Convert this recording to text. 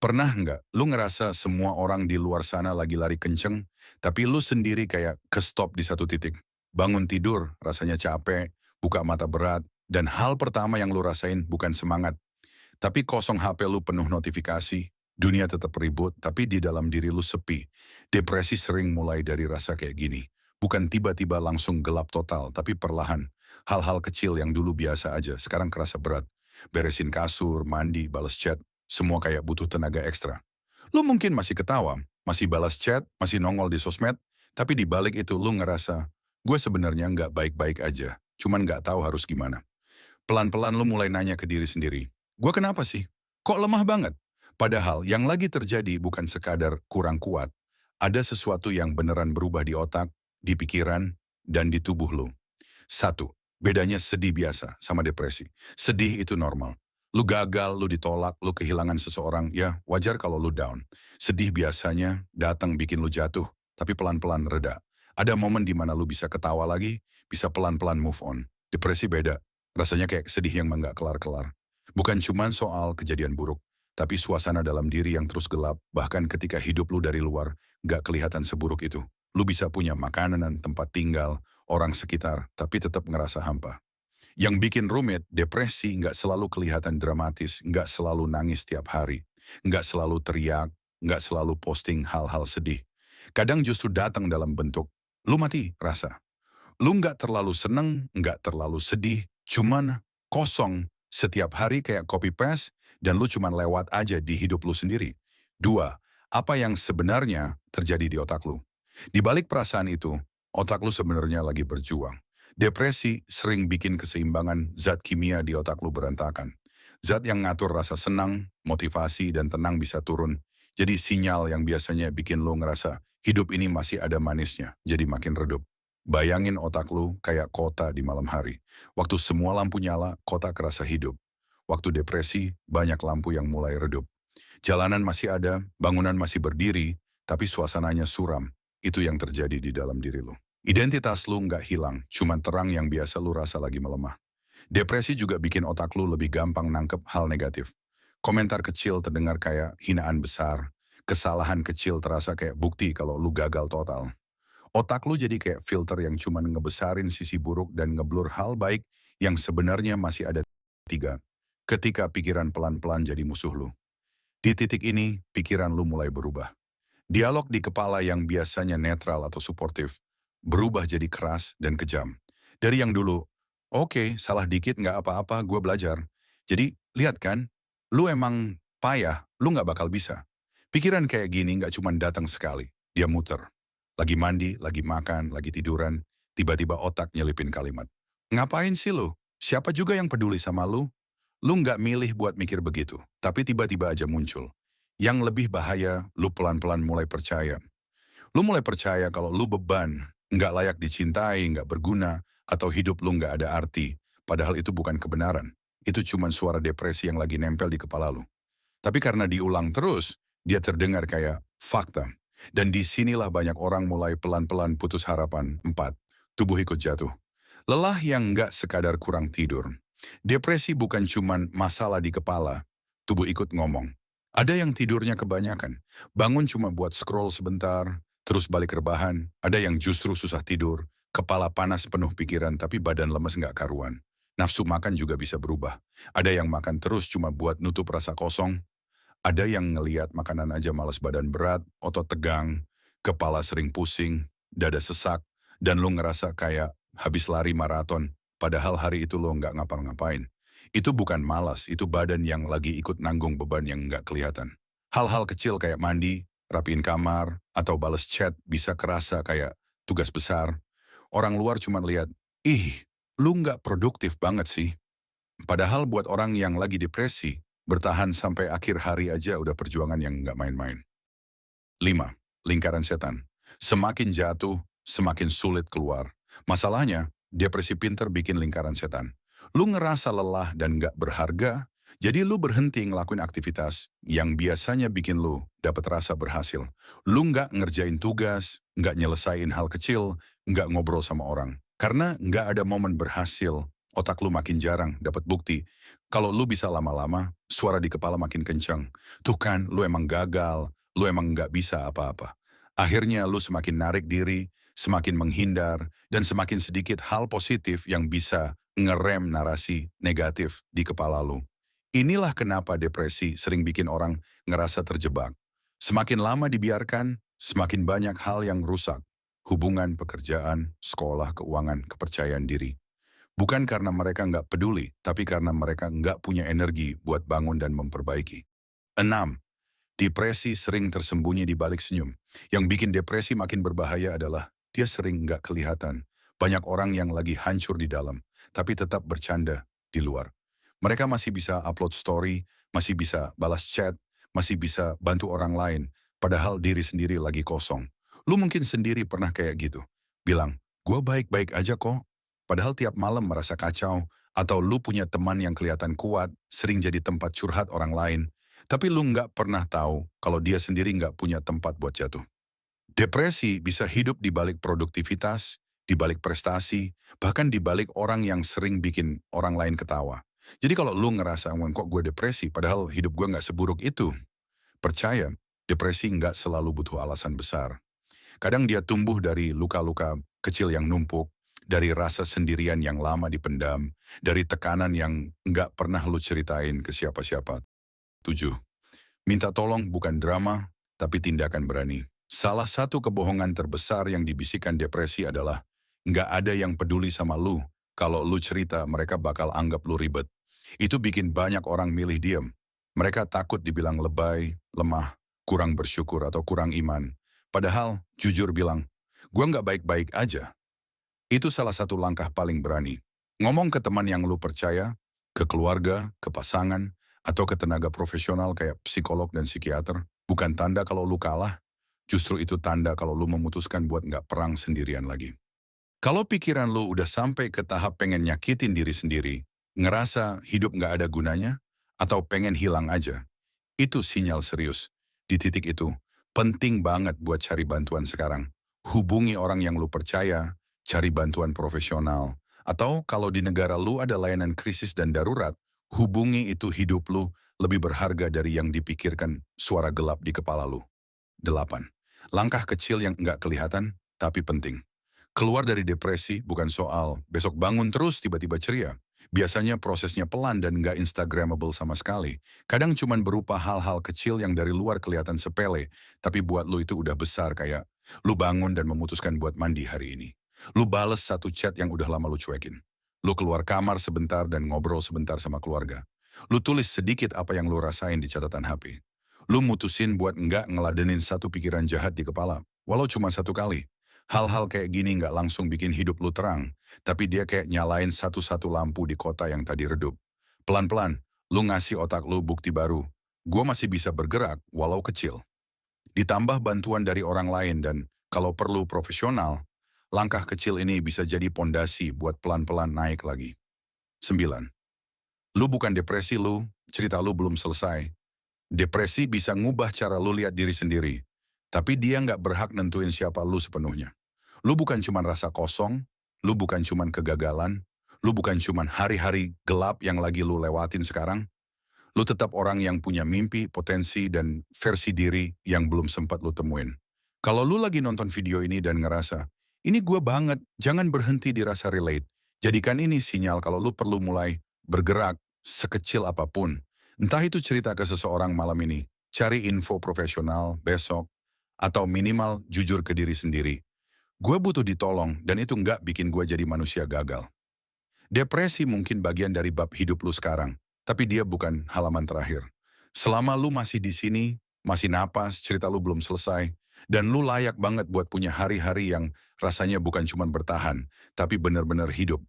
Pernah nggak lu ngerasa semua orang di luar sana lagi lari kenceng, tapi lu sendiri kayak ke-stop di satu titik? Bangun tidur, rasanya capek, buka mata berat, dan hal pertama yang lu rasain bukan semangat, tapi kosong HP lu penuh notifikasi, dunia tetap ribut, tapi di dalam diri lu sepi. Depresi sering mulai dari rasa kayak gini. Bukan tiba-tiba langsung gelap total, tapi perlahan. Hal-hal kecil yang dulu biasa aja, sekarang kerasa berat. Beresin kasur, mandi, balas chat, semua kayak butuh tenaga ekstra. Lu mungkin masih ketawa, masih balas chat, masih nongol di sosmed, tapi di balik itu lu ngerasa, gue sebenarnya nggak baik-baik aja, cuman nggak tahu harus gimana. Pelan-pelan lu mulai nanya ke diri sendiri, gue kenapa sih? Kok lemah banget? Padahal yang lagi terjadi bukan sekadar kurang kuat, ada sesuatu yang beneran berubah di otak, di pikiran, dan di tubuh lu. Satu, bedanya sedih biasa sama depresi. Sedih itu normal. Lu gagal, lu ditolak, lu kehilangan seseorang, ya wajar kalau lu down. Sedih biasanya datang bikin lu jatuh, tapi pelan-pelan reda. Ada momen di mana lu bisa ketawa lagi, bisa pelan-pelan move on. Depresi beda, rasanya kayak sedih yang nggak kelar-kelar. Bukan cuma soal kejadian buruk, tapi suasana dalam diri yang terus gelap, bahkan ketika hidup lu dari luar, nggak kelihatan seburuk itu. Lu bisa punya makanan, tempat tinggal, orang sekitar, tapi tetap ngerasa hampa. Yang bikin rumit, depresi nggak selalu kelihatan dramatis, nggak selalu nangis tiap hari, nggak selalu teriak, nggak selalu posting hal-hal sedih. Kadang justru datang dalam bentuk, lu mati rasa. Lu nggak terlalu seneng, nggak terlalu sedih, cuman kosong setiap hari kayak copy paste, dan lu cuman lewat aja di hidup lu sendiri. Dua, apa yang sebenarnya terjadi di otak lu? Di balik perasaan itu, otak lu sebenarnya lagi berjuang. Depresi sering bikin keseimbangan zat kimia di otak lu berantakan. Zat yang ngatur rasa senang, motivasi, dan tenang bisa turun. Jadi sinyal yang biasanya bikin lu ngerasa hidup ini masih ada manisnya, jadi makin redup. Bayangin otak lu kayak kota di malam hari. Waktu semua lampu nyala, kota kerasa hidup. Waktu depresi, banyak lampu yang mulai redup. Jalanan masih ada, bangunan masih berdiri, tapi suasananya suram. Itu yang terjadi di dalam diri lu. Identitas lu nggak hilang, cuman terang yang biasa lu rasa lagi melemah. Depresi juga bikin otak lu lebih gampang nangkep hal negatif. Komentar kecil terdengar kayak hinaan besar, kesalahan kecil terasa kayak bukti kalau lu gagal total. Otak lu jadi kayak filter yang cuman ngebesarin sisi buruk dan ngeblur hal baik yang sebenarnya masih ada tiga. Ketika pikiran pelan-pelan jadi musuh lu. Di titik ini, pikiran lu mulai berubah. Dialog di kepala yang biasanya netral atau suportif, berubah jadi keras dan kejam. Dari yang dulu, oke, salah dikit nggak apa-apa, gue belajar. Jadi, lihat kan, lu emang payah, lu nggak bakal bisa. Pikiran kayak gini nggak cuma datang sekali, dia muter. Lagi mandi, lagi makan, lagi tiduran, tiba-tiba otak nyelipin kalimat. Ngapain sih lu? Siapa juga yang peduli sama lu? Lu nggak milih buat mikir begitu, tapi tiba-tiba aja muncul. Yang lebih bahaya, lu pelan-pelan mulai percaya. Lu mulai percaya kalau lu beban, nggak layak dicintai, nggak berguna, atau hidup lu nggak ada arti. Padahal itu bukan kebenaran. Itu cuma suara depresi yang lagi nempel di kepala lu. Tapi karena diulang terus, dia terdengar kayak fakta. Dan disinilah banyak orang mulai pelan-pelan putus harapan. Empat, tubuh ikut jatuh. Lelah yang nggak sekadar kurang tidur. Depresi bukan cuman masalah di kepala, tubuh ikut ngomong. Ada yang tidurnya kebanyakan, bangun cuma buat scroll sebentar, terus balik rebahan. Ada yang justru susah tidur, kepala panas penuh pikiran tapi badan lemes nggak karuan. Nafsu makan juga bisa berubah. Ada yang makan terus cuma buat nutup rasa kosong. Ada yang ngeliat makanan aja malas badan berat, otot tegang, kepala sering pusing, dada sesak, dan lu ngerasa kayak habis lari maraton, padahal hari itu lo nggak ngapa-ngapain. Itu bukan malas, itu badan yang lagi ikut nanggung beban yang nggak kelihatan. Hal-hal kecil kayak mandi, rapiin kamar, atau balas chat bisa kerasa kayak tugas besar. Orang luar cuma lihat, ih, lu nggak produktif banget sih. Padahal buat orang yang lagi depresi, bertahan sampai akhir hari aja udah perjuangan yang nggak main-main. 5. Lingkaran setan. Semakin jatuh, semakin sulit keluar. Masalahnya, depresi pinter bikin lingkaran setan. Lu ngerasa lelah dan nggak berharga, jadi lu berhenti ngelakuin aktivitas yang biasanya bikin lu dapat rasa berhasil. Lu nggak ngerjain tugas, nggak nyelesain hal kecil, nggak ngobrol sama orang. Karena nggak ada momen berhasil, otak lu makin jarang dapat bukti. Kalau lu bisa lama-lama, suara di kepala makin kencang. Tuh kan, lu emang gagal, lu emang nggak bisa apa-apa. Akhirnya lu semakin narik diri, semakin menghindar, dan semakin sedikit hal positif yang bisa ngerem narasi negatif di kepala lu. Inilah kenapa depresi sering bikin orang ngerasa terjebak. Semakin lama dibiarkan, semakin banyak hal yang rusak. Hubungan, pekerjaan, sekolah, keuangan, kepercayaan diri. Bukan karena mereka nggak peduli, tapi karena mereka nggak punya energi buat bangun dan memperbaiki. 6. Depresi sering tersembunyi di balik senyum. Yang bikin depresi makin berbahaya adalah dia sering nggak kelihatan. Banyak orang yang lagi hancur di dalam, tapi tetap bercanda di luar. Mereka masih bisa upload story, masih bisa balas chat, masih bisa bantu orang lain, padahal diri sendiri lagi kosong. Lu mungkin sendiri pernah kayak gitu. Bilang, gue baik-baik aja kok. Padahal tiap malam merasa kacau, atau lu punya teman yang kelihatan kuat, sering jadi tempat curhat orang lain, tapi lu nggak pernah tahu kalau dia sendiri nggak punya tempat buat jatuh. Depresi bisa hidup di balik produktivitas, di balik prestasi, bahkan di balik orang yang sering bikin orang lain ketawa. Jadi kalau lu ngerasa, "Wah, kok gue depresi, padahal hidup gue nggak seburuk itu." Percaya, depresi nggak selalu butuh alasan besar. Kadang dia tumbuh dari luka-luka kecil yang numpuk, dari rasa sendirian yang lama dipendam, dari tekanan yang nggak pernah lu ceritain ke siapa-siapa. 7. Minta tolong bukan drama, tapi tindakan berani. Salah satu kebohongan terbesar yang dibisikkan depresi adalah nggak ada yang peduli sama lu. Kalau lu cerita, mereka bakal anggap lu ribet. Itu bikin banyak orang milih diam. Mereka takut dibilang lebay, lemah, kurang bersyukur atau kurang iman. Padahal, jujur bilang, gua nggak baik-baik aja. Itu salah satu langkah paling berani. Ngomong ke teman yang lu percaya, ke keluarga, ke pasangan, atau ke tenaga profesional kayak psikolog dan psikiater, bukan tanda kalau lu kalah, justru itu tanda kalau lu memutuskan buat nggak perang sendirian lagi. Kalau pikiran lu udah sampai ke tahap pengen nyakitin diri sendiri, ngerasa hidup nggak ada gunanya, atau pengen hilang aja, itu sinyal serius. Di titik itu, penting banget buat cari bantuan sekarang. Hubungi orang yang lu percaya, cari bantuan profesional. Atau kalau di negara lu ada layanan krisis dan darurat, hubungi itu hidup lu lebih berharga dari yang dipikirkan suara gelap di kepala lu. 8. Langkah kecil yang nggak kelihatan, tapi penting. Keluar dari depresi bukan soal besok bangun terus tiba-tiba ceria. Biasanya prosesnya pelan dan nggak instagramable sama sekali. Kadang cuman berupa hal-hal kecil yang dari luar kelihatan sepele, tapi buat lu itu udah besar kayak lu bangun dan memutuskan buat mandi hari ini. Lu bales satu chat yang udah lama lu cuekin. Lu keluar kamar sebentar dan ngobrol sebentar sama keluarga. Lu tulis sedikit apa yang lu rasain di catatan HP. Lu mutusin buat nggak ngeladenin satu pikiran jahat di kepala, walau cuma satu kali. Hal-hal kayak gini nggak langsung bikin hidup lu terang, tapi dia kayak nyalain satu-satu lampu di kota yang tadi redup. Pelan-pelan, lu ngasih otak lu bukti baru. Gue masih bisa bergerak, walau kecil. Ditambah bantuan dari orang lain dan kalau perlu profesional, langkah kecil ini bisa jadi pondasi buat pelan-pelan naik lagi. 9. Lu bukan depresi lu, cerita lu belum selesai. Depresi bisa ngubah cara lu lihat diri sendiri, tapi dia nggak berhak nentuin siapa lu sepenuhnya. Lu bukan cuman rasa kosong, lu bukan cuman kegagalan, lu bukan cuman hari-hari gelap yang lagi lu lewatin sekarang. Lu tetap orang yang punya mimpi, potensi, dan versi diri yang belum sempat lu temuin. Kalau lu lagi nonton video ini dan ngerasa, ini gue banget, jangan berhenti di rasa relate. Jadikan ini sinyal kalau lu perlu mulai bergerak sekecil apapun. Entah itu cerita ke seseorang malam ini, cari info profesional besok, atau minimal jujur ke diri sendiri. Gue butuh ditolong dan itu nggak bikin gue jadi manusia gagal. Depresi mungkin bagian dari bab hidup lu sekarang, tapi dia bukan halaman terakhir. Selama lu masih di sini, masih napas, cerita lu belum selesai, dan lu layak banget buat punya hari-hari yang rasanya bukan cuma bertahan, tapi benar-benar hidup.